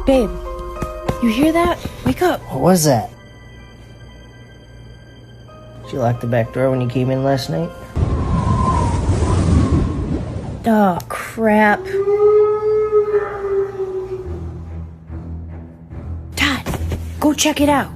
Babe, you hear that? Wake up. What was that? Did you lock the back door when you came in last night? Oh, crap. Todd, go check it out.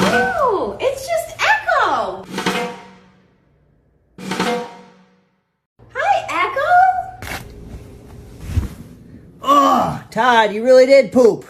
No, it's just Echo. Hi, Echo. Oh, Todd, you really did poop.